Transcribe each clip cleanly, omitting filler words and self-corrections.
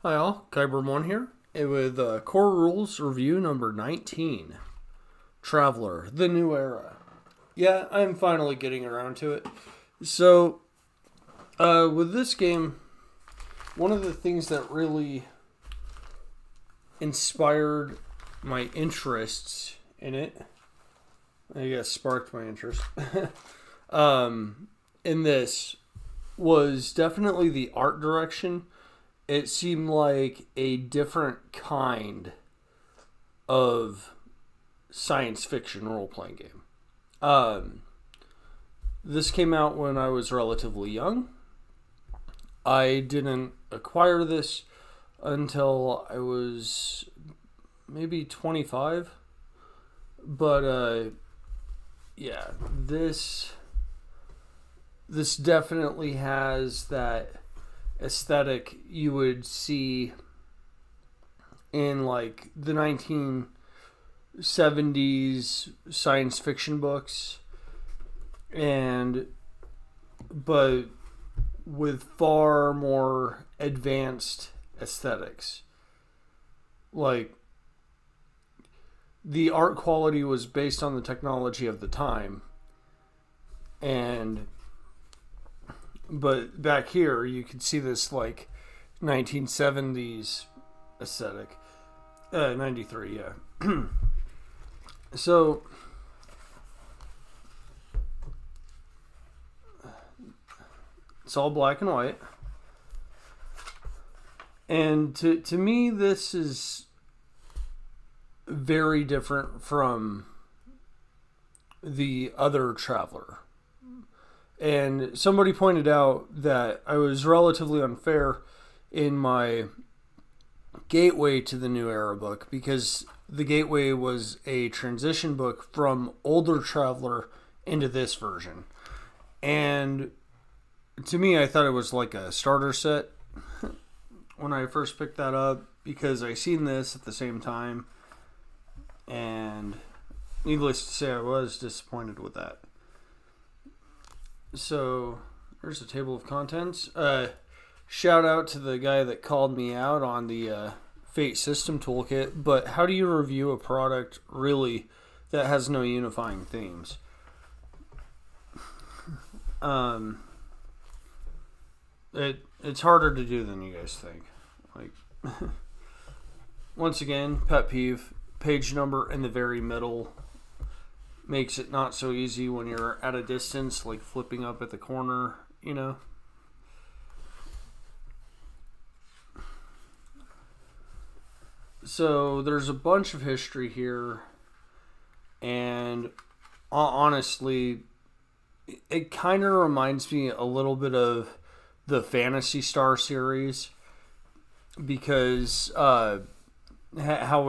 Hi all, Kyber1 here, and with Core Rules Review number 19, Traveler, The New Era. Yeah, I'm finally getting around to it. So, with this game, one of the things that really inspired my interests in it, I guess sparked my interest, in this was definitely the art direction. It seemed like a different kind of science fiction role-playing game. This came out when I was relatively young. I didn't acquire this until I was maybe 25. But, yeah, this definitely has that aesthetic you would see in like the 1970s science fiction books, but with far more advanced aesthetics. Like, the art quality was based on the technology of the time, but back here, you could see this, like, 1970s aesthetic. 93, yeah. So, it's all black and white. And to me, this is very different from the other Traveler. And somebody pointed out that I was relatively unfair in my Gateway to the New Era book, because the Gateway was a transition book from older Traveler into this version. And to me, I thought it was like a starter set when I first picked that up, because I seen this at the same time. And needless to say, I was disappointed with that. So, there's a table of contents. Shout out to the guy that called me out on the Fate System Toolkit, but how do you review a product, really, that has no unifying themes? It's harder to do than you guys think. Like, once again, pet peeve, page number in the very middle makes it not so easy when you're at a distance, like flipping up at the corner, you know. So there's a bunch of history here, and honestly, it kind of reminds me a little bit of the Phantasy Star series, because how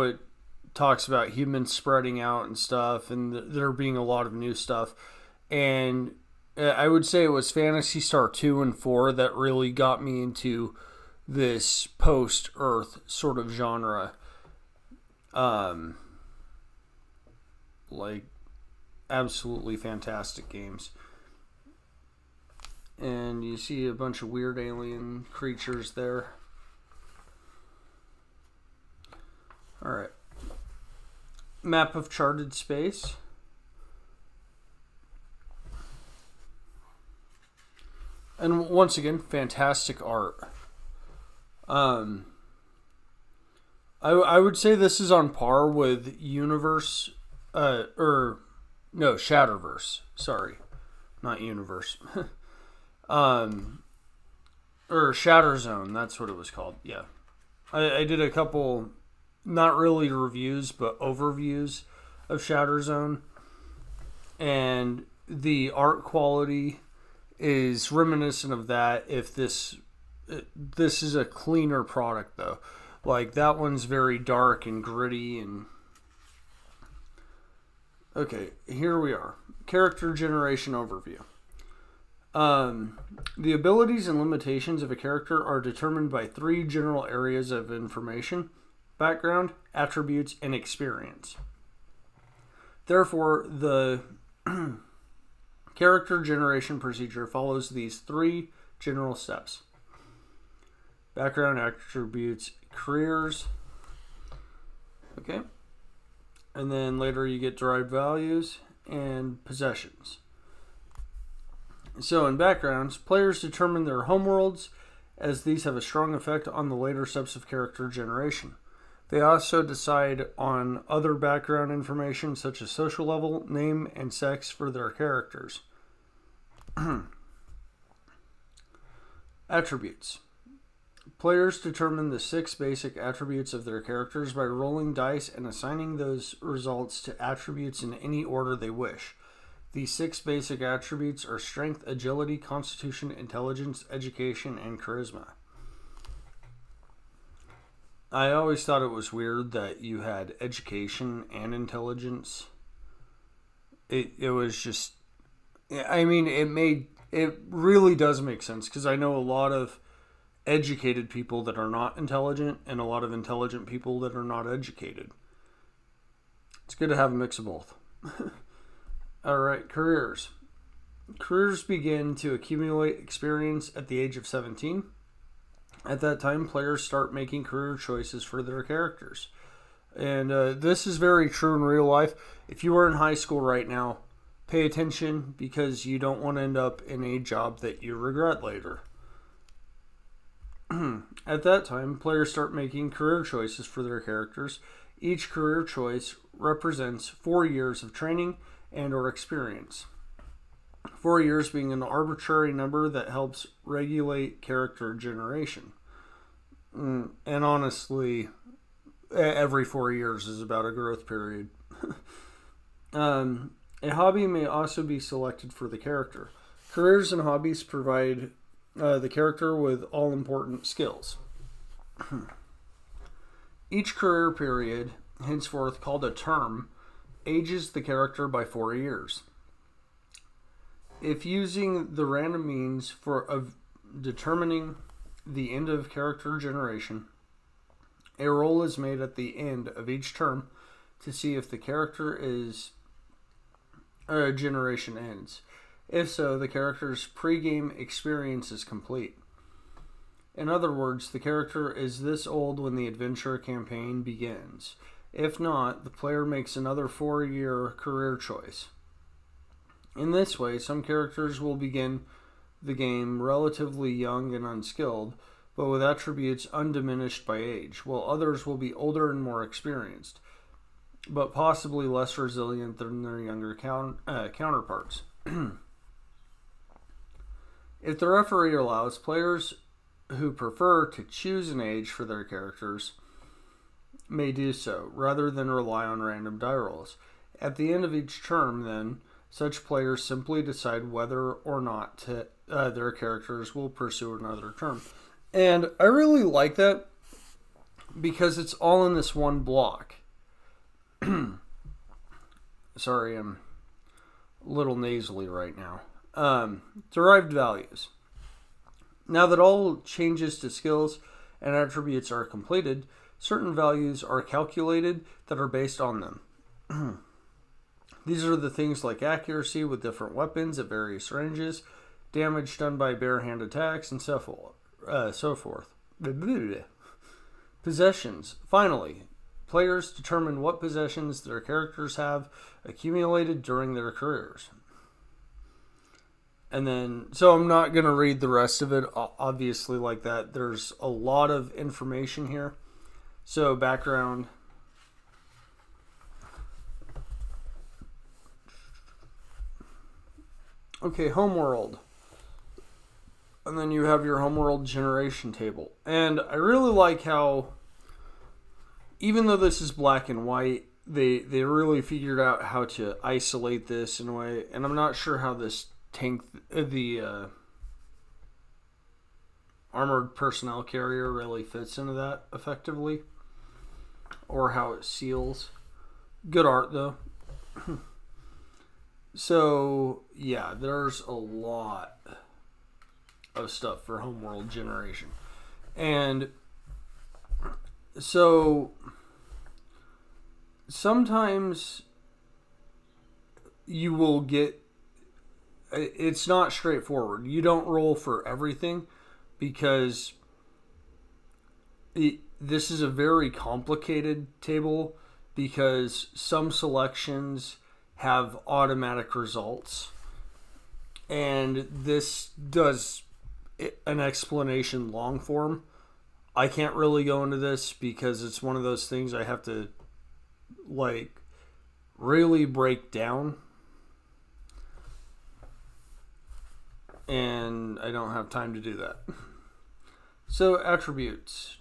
it talks about humans spreading out and stuff, and there being a lot of new stuff. And I would say it was Phantasy Star 2 and 4 that really got me into this post-Earth sort of genre. Like, absolutely fantastic games. And you see a bunch of weird alien creatures there. Alright. Map of charted space. And once again, fantastic art. I would say this is on par with Universe, Shatterverse. Sorry, not Universe. Or Shatter Zone, that's what it was called. Yeah, I did a couple, not really reviews, but overviews of Shatter Zone, and the art quality is reminiscent of that. If this is a cleaner product, though. Like, that one's very dark and gritty. And okay, here we are. Character generation overview. The abilities and limitations of a character are determined by 3 general areas of information: background, attributes, and experience. Therefore, the character generation procedure follows these 3 general steps. background, attributes, careers. Okay. And then later you get derived values and possessions. So in backgrounds, players determine their homeworlds, as these have a strong effect on the later steps of character generation. They also decide on other background information such as social level, name, and sex for their characters. Attributes. Players determine the 6 basic attributes of their characters by rolling dice and assigning those results to attributes in any order they wish. These 6 basic attributes are strength, agility, constitution, intelligence, education, and charisma. I always thought it was weird that you had education and intelligence. It was just, I mean, it really does make sense, because I know a lot of educated people that are not intelligent and a lot of intelligent people that are not educated. It's good to have a mix of both. All right, careers. Careers begin to accumulate experience at the age of 17. At that time, players start making career choices for their characters. And this is very true in real life. If you are in high school right now, pay attention, because you don't want to end up in a job that you regret later. At that time, players start making career choices for their characters. Each career choice represents 4 years of training and or experience. 4 years being an arbitrary number that helps regulate character generation. And honestly, every 4 years is about a growth period. A hobby may also be selected for the character. Careers and hobbies provide the character with all-important skills. Each career period, henceforth called a term, ages the character by 4 years. If using the random means of determining the end of character generation, a roll is made at the end of each term to see if the character generation ends. If so, the character's pre-game experience is complete. In other words, the character is this old when the adventure campaign begins. If not, the player makes another 4-year career choice. In this way, some characters will begin the game relatively young and unskilled, but with attributes undiminished by age, while others will be older and more experienced, but possibly less resilient than their younger counterparts. If the referee allows, players who prefer to choose an age for their characters may do so, rather than rely on random die rolls. At the end of each term, then, such players simply decide whether or not their characters will pursue another term. And I really like that, because it's all in this one block. Sorry, I'm a little nasally right now. Derived values. Now that all changes to skills and attributes are completed, certain values are calculated that are based on them. These are the things like accuracy with different weapons at various ranges, damage done by bare-hand attacks, and so forth. Possessions. Finally, players determine what possessions their characters have accumulated during their careers. And then, so I'm not going to read the rest of it, obviously, like that. There's a lot of information here. So, background. Okay, homeworld. And then you have your homeworld generation table. And I really like how, even though this is black and white, they really figured out how to isolate this in a way. And I'm not sure how this the armored personnel carrier really fits into that effectively, or how it seals. Good art though. So yeah, there's a lot of stuff for homeworld generation. And so sometimes you will get, it's not straightforward. You don't roll for everything, because this is a very complicated table because some selections have automatic results, and this does an explanation long form. I can't really go into this because it's one of those things I have to like really break down, and I don't have time to do that. So attributes.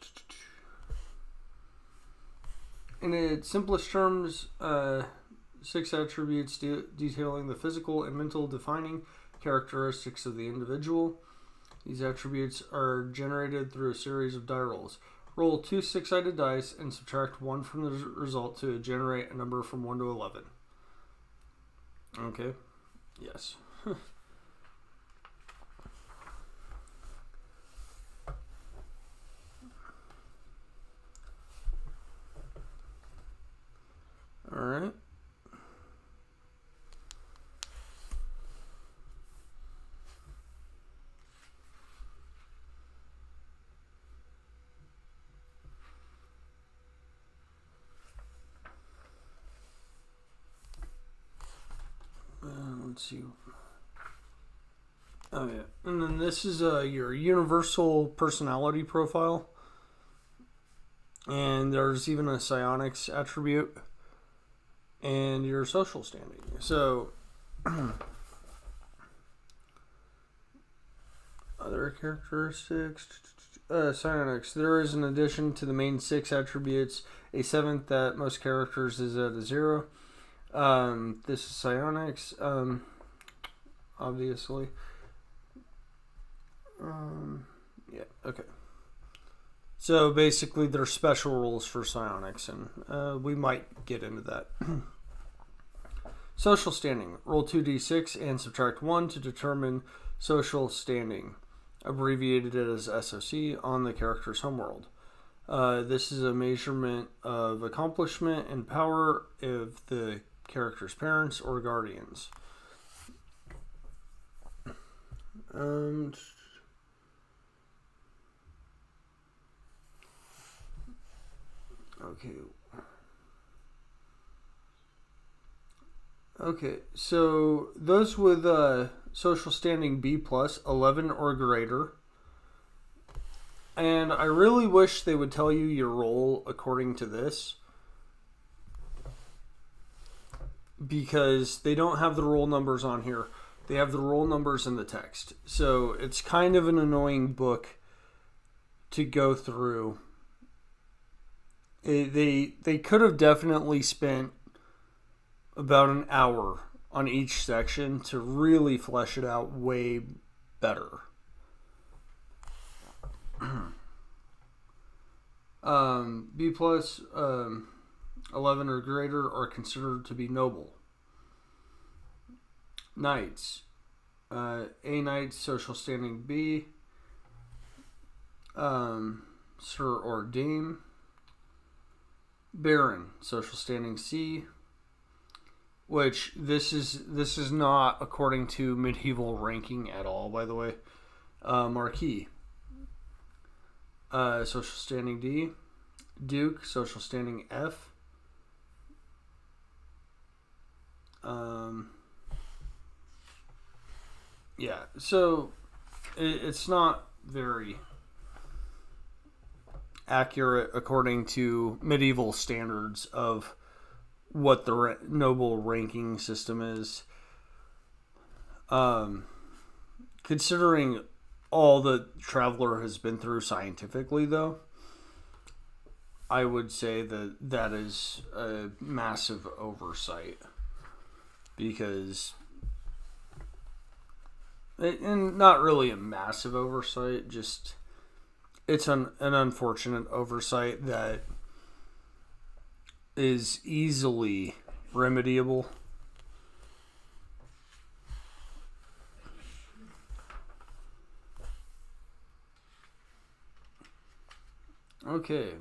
In its simplest terms, 6 attributes detailing the physical and mental defining characteristics of the individual. These attributes are generated through a series of die rolls. Roll 2 6-sided dice and subtract 1 from the result to generate a number from 1 to 11. Okay. Yes. All right. Let's see. Oh yeah, and then this is your universal personality profile, and there's even a psionics attribute, and your social standing. So other characteristics. Psionics. There is an addition to the main 6 attributes, a 7th that most characters is at a 0. This is psionics, obviously. Yeah, okay. So basically, there's special rules for psionics, and we might get into that. Social standing. Roll 2d6 and subtract 1 to determine social standing, abbreviated as SOC, on the character's homeworld. This is a measurement of accomplishment and power of the character's parents or guardians. Okay, so those with social standing B+, 11 or greater. And I really wish they would tell you your role according to this, because they don't have the roll numbers on here. They have the roll numbers in the text. So it's kind of an annoying book to go through. They could have definitely spent about an hour on each section to really flesh it out way better. B+, 11 or greater are considered to be noble. Knights. A knight, social standing B. Sir or dame. Baron, social standing C. Which this is not according to medieval ranking at all, by the way. Marquis. Social standing D. Duke, social standing F. Yeah, so it's not very accurate according to medieval standards of what the noble ranking system is. Considering all the Traveler has been through scientifically, though, I would say that that is a massive oversight, because, and not really a massive oversight, just it's an unfortunate oversight that is easily remediable. Okay.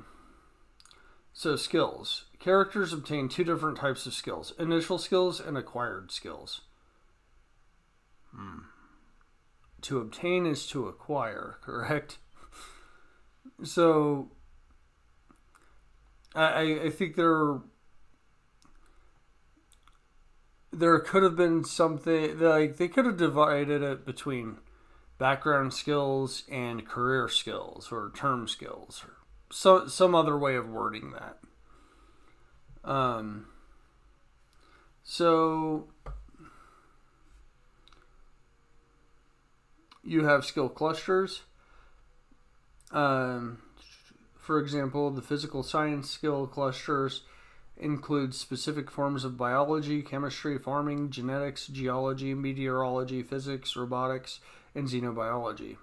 So skills. Characters obtain 2 different types of skills. Initial skills and acquired skills. To obtain is to acquire, correct? So I think there could have been something like they could have divided it between background skills and career skills or term skills or some other way of wording that. So you have skill clusters. For example, the physical science skill clusters include specific forms of biology, chemistry, farming, genetics, geology, meteorology, physics, robotics, and xenobiology.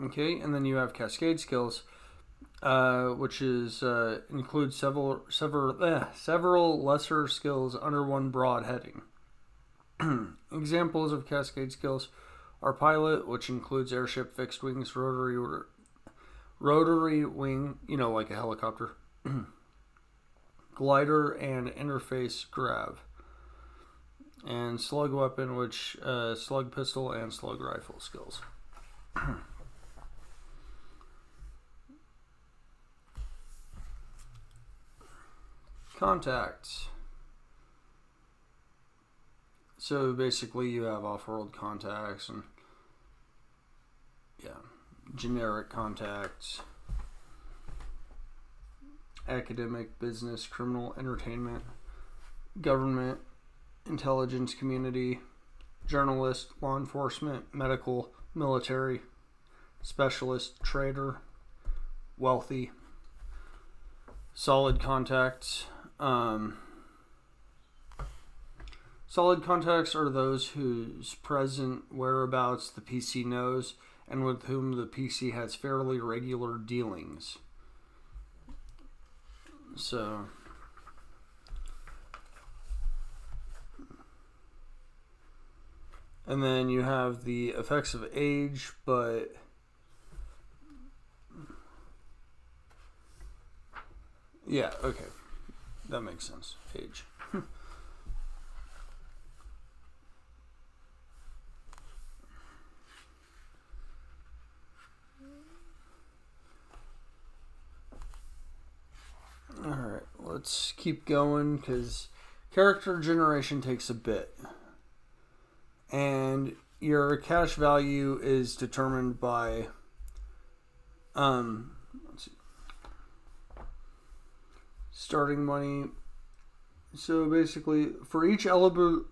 Okay, and then you have cascade skills, which is includes several lesser skills under one broad heading. Examples of cascade skills are pilot, which includes airship, fixed wings, rotary wing, like a helicopter, glider, and interface grav, and slug weapon, which slug pistol and slug rifle skills. Contacts. So basically you have off-world contacts and generic contacts, academic, business, criminal, entertainment, government, intelligence community, journalist, law enforcement, medical, military, specialist, trader, wealthy. Solid contacts. Solid contacts are those whose present whereabouts the PC knows and with whom the PC has fairly regular dealings. So, and then you have the effects of age, but yeah, okay, that makes sense. Age. Alright, let's keep going because character generation takes a bit. And your cash value is determined by let's see, starting money. So basically for each eligible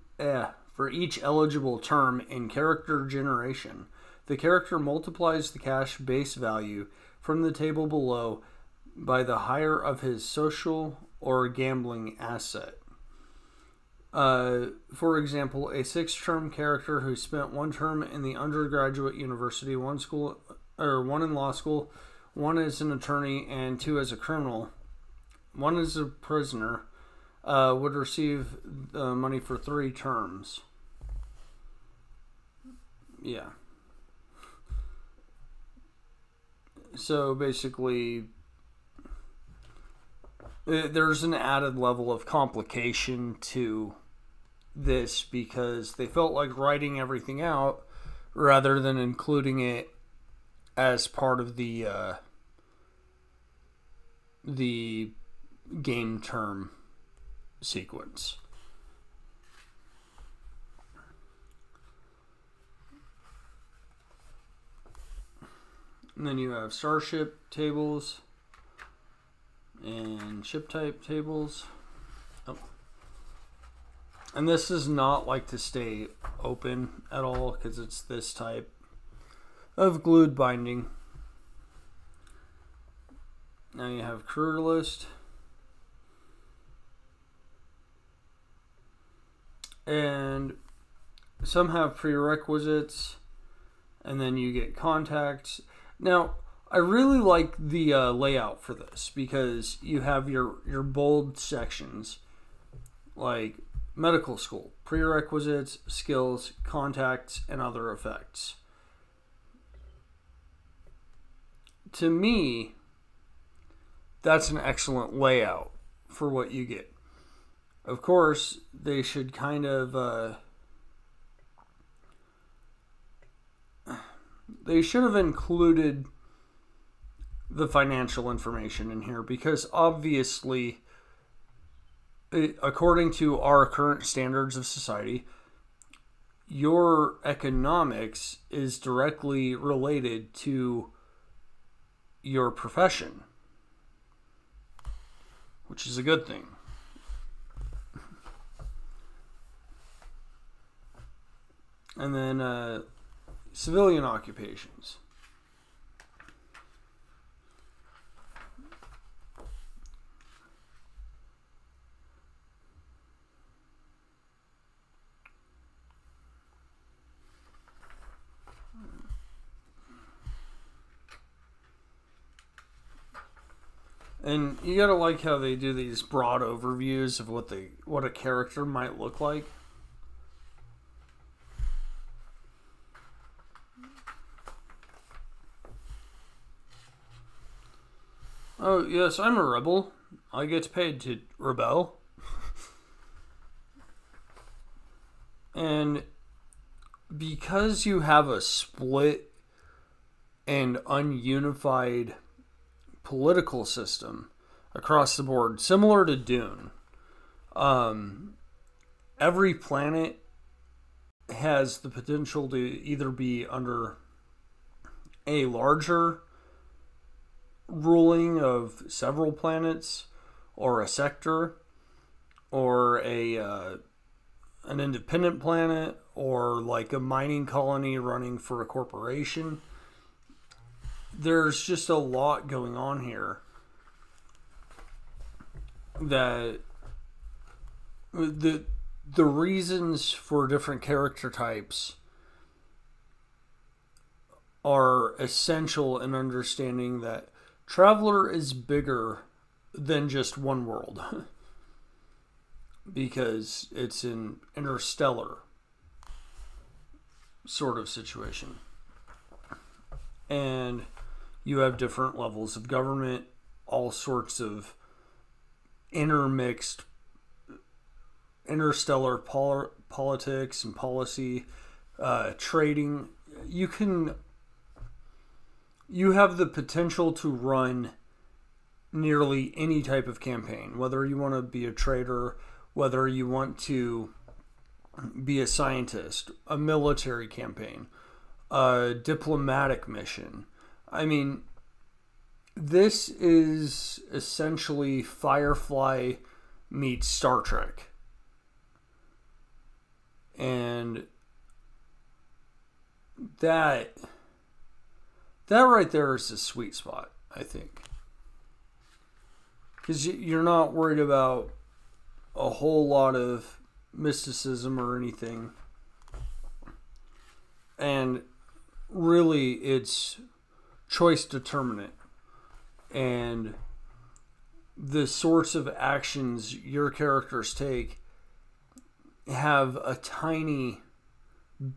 term in character generation, the character multiplies the cash base value from the table below by the higher of his social or gambling asset. For example, a 6-term character who spent 1 term in the undergraduate university, 1 in law school, 1 as an attorney, and 2 as a criminal, 1 as a prisoner, would receive money for 3 terms. Yeah. So basically, there's an added level of complication to this because they felt like writing everything out rather than including it as part of the game term sequence. And then you have starship tables and ship type tables. Oh. And this is not like to stay open at all because it's this type of glued binding. Now you have career list. And some have prerequisites. And then you get contacts. Now, I really like the layout for this because you have your bold sections like medical school, prerequisites, skills, contacts, and other effects. To me, that's an excellent layout for what you get. Of course, they should kind of they should have included the financial information in here, because obviously, according to our current standards of society, your economics is directly related to your profession, which is a good thing. And then civilian occupations. And you gotta like how they do these broad overviews of what a character might look like. Oh, yes, I'm a rebel. I get paid to rebel. And because you have a split and ununified political system across the board, similar to Dune, every planet has the potential to either be under a larger ruling of several planets, or a sector, or an independent planet, or like a mining colony running for a corporation. There's just a lot going on here that the reasons for different character types are essential in understanding that Traveler is bigger than just one world because it's an interstellar sort of situation. And you have different levels of government, all sorts of intermixed interstellar politics and policy, trading. You have the potential to run nearly any type of campaign, whether you want to be a trader, whether you want to be a scientist, a military campaign, a diplomatic mission. I mean, this is essentially Firefly meets Star Trek. And that right there is the sweet spot, I think. Because you're not worried about a whole lot of mysticism or anything. And really, it's choice determinant. And the sorts of actions your characters take have a tiny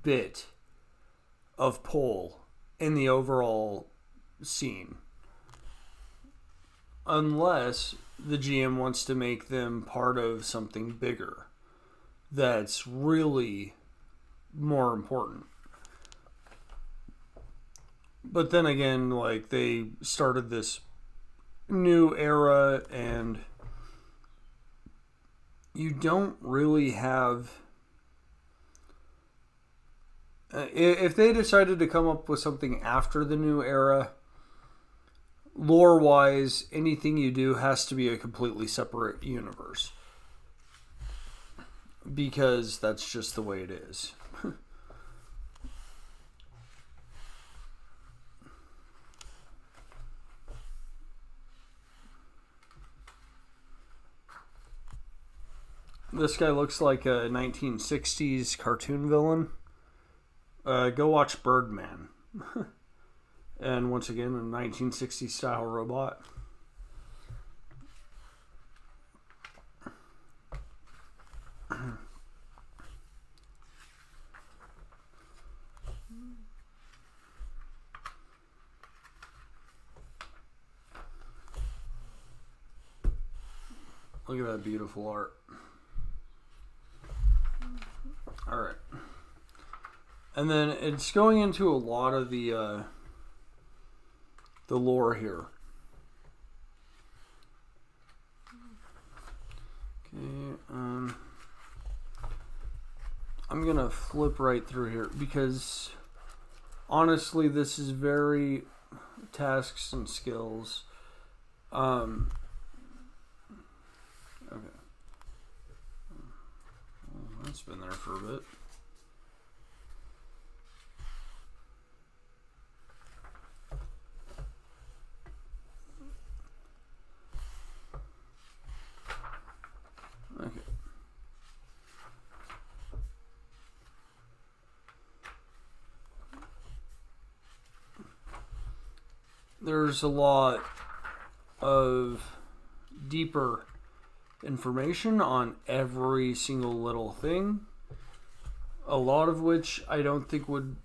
bit of pull in the overall scene. Unless the GM wants to make them part of something bigger that's really more important. But then again, like, they started this new era and you don't really have... if they decided to come up with something after the new era, lore-wise, anything you do has to be a completely separate universe. Because that's just the way it is. This guy looks like a 1960s cartoon villain. Go watch Birdman. And once again, a 1960s style robot. Look at that beautiful art. Alright. And then it's going into a lot of the lore here. I'm gonna flip right through here because honestly, this is very tasks and skills. Okay. Well, that's been there for a bit. Okay. There's a lot of deeper information on every single little thing, a lot of which I don't think would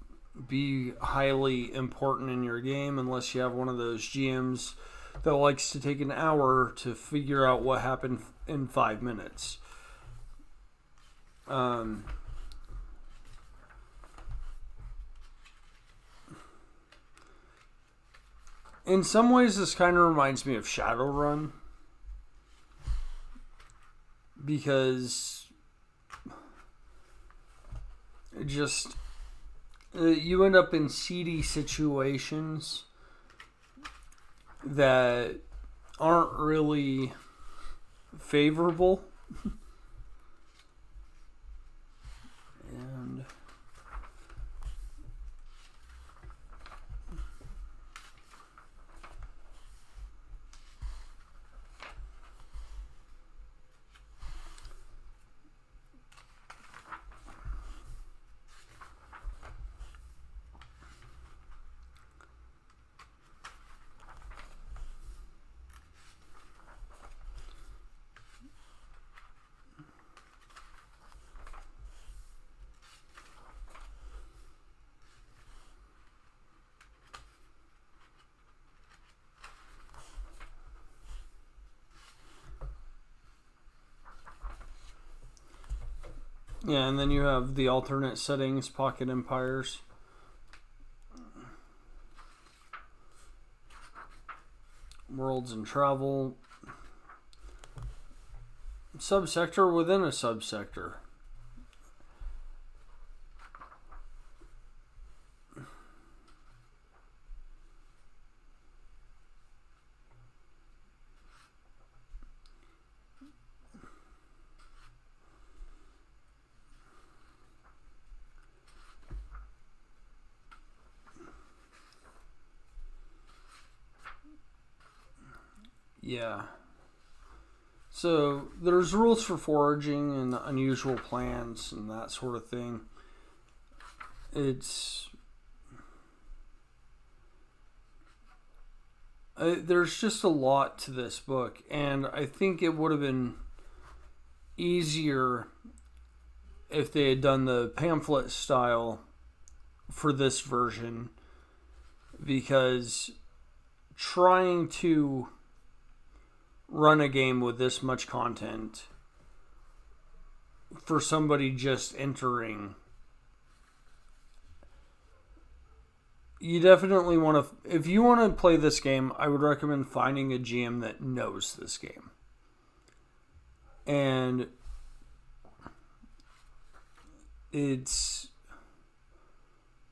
be highly important in your game unless you have one of those GMs that likes to take an hour to figure out what happened in 5 minutes. In some ways, this kind of reminds me of Shadowrun because it just you end up in seedy situations that aren't really favorable. And yeah, and then you have the alternate settings, pocket empires. Worlds and travel. Subsector within a subsector. Yeah. So there's rules for foraging and unusual plants and that sort of thing. There's just a lot to this book, and I think it would have been easier if they had done the pamphlet style for this version, because trying to run a game with this much content for somebody just entering, you definitely want to, if you want to play this game, I would recommend finding a GM that knows this game. And it's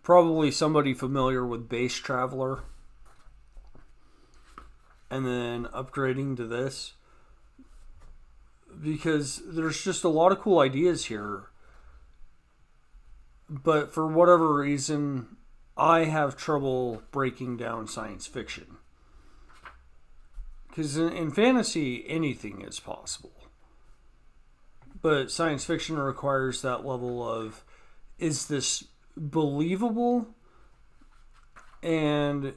probably somebody familiar with Base Traveler and then upgrading to this, because there's just a lot of cool ideas here, but for whatever reason I have trouble breaking down science fiction, because in fantasy anything is possible, but science fiction requires that level of, is this believable? And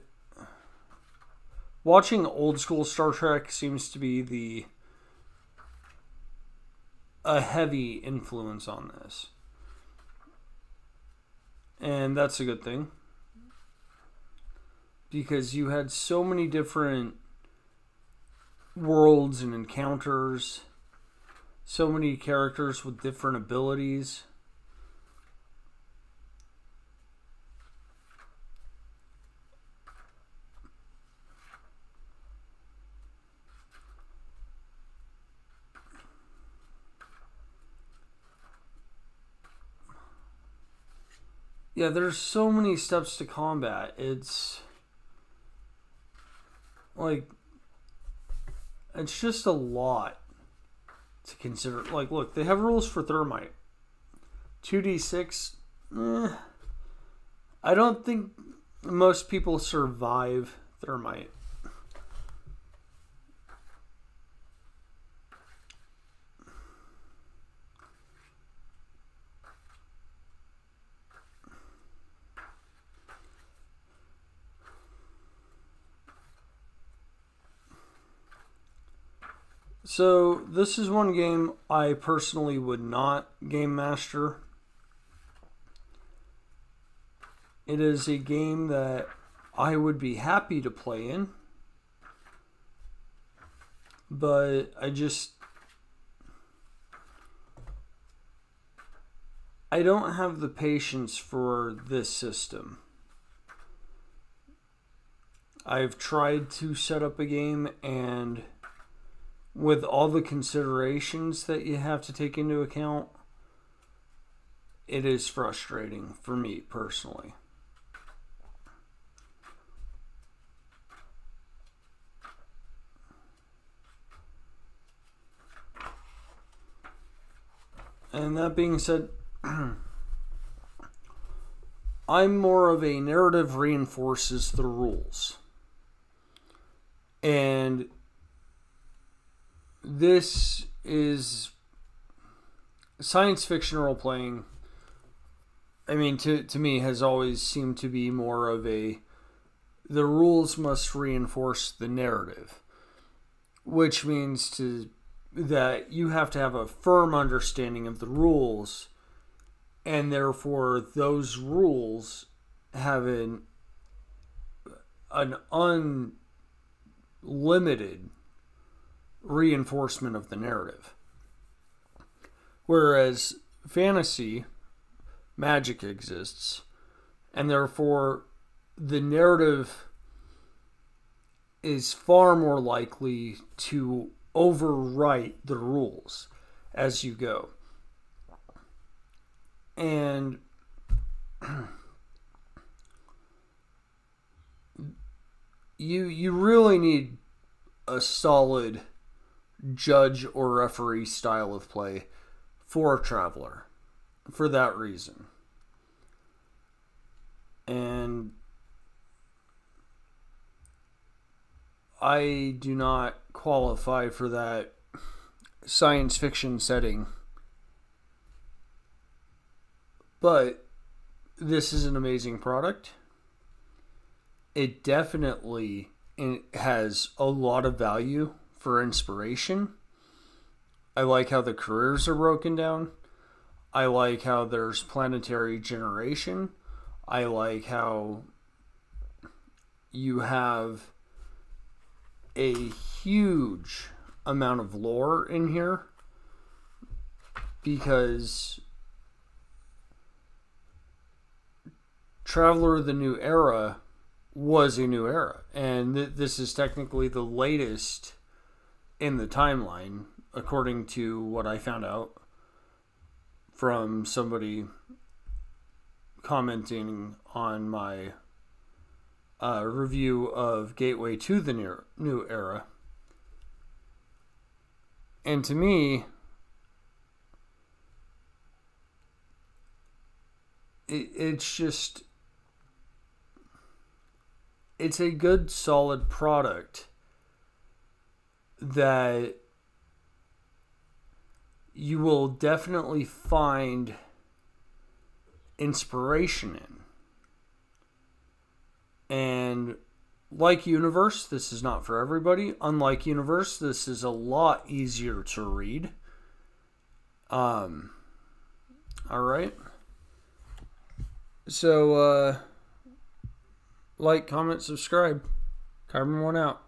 watching old school Star Trek seems to be a heavy influence on this. And that's a good thing, because you had so many different worlds and encounters, so many characters with different abilities. yeah, there's so many steps to combat. It's like, it's just a lot to consider. Like, look, they have rules for thermite. 2d6, I don't think most people survive thermite. So this is one game I personally would not game master. It is a game that I would be happy to play in, but I don't have the patience for this system. I've tried to set up a game, and with all the considerations that you have to take into account, it is frustrating for me personally. And that being said, I'm more of a narrative reinforces the rules. And this is science fiction role playing. I mean, to me, has always seemed to be more of the rules must reinforce the narrative, which means that you have to have a firm understanding of the rules, and therefore those rules have an unlimited reinforcement of the narrative. Whereas fantasy, magic exists, and therefore the narrative is far more likely to overwrite the rules as you go. And you really need a solid judge or referee style of play for a Traveler for that reason. And I do not qualify for that science fiction setting. But this is an amazing product. It definitely has a lot of value for inspiration. I like how the careers are broken down. I like how there's planetary generation. I like how you have a huge amount of lore in here, because Traveler of the New Era was a new era, and this is technically the latest in the timeline, according to what I found out from somebody commenting on my review of Gateway to the New Era. And to me, it's a good, solid product that you will definitely find inspiration in. And like Universe, this is not for everybody. Unlike Universe, this is a lot easier to read. Alright. So, like, comment, subscribe. Carbon 1 out.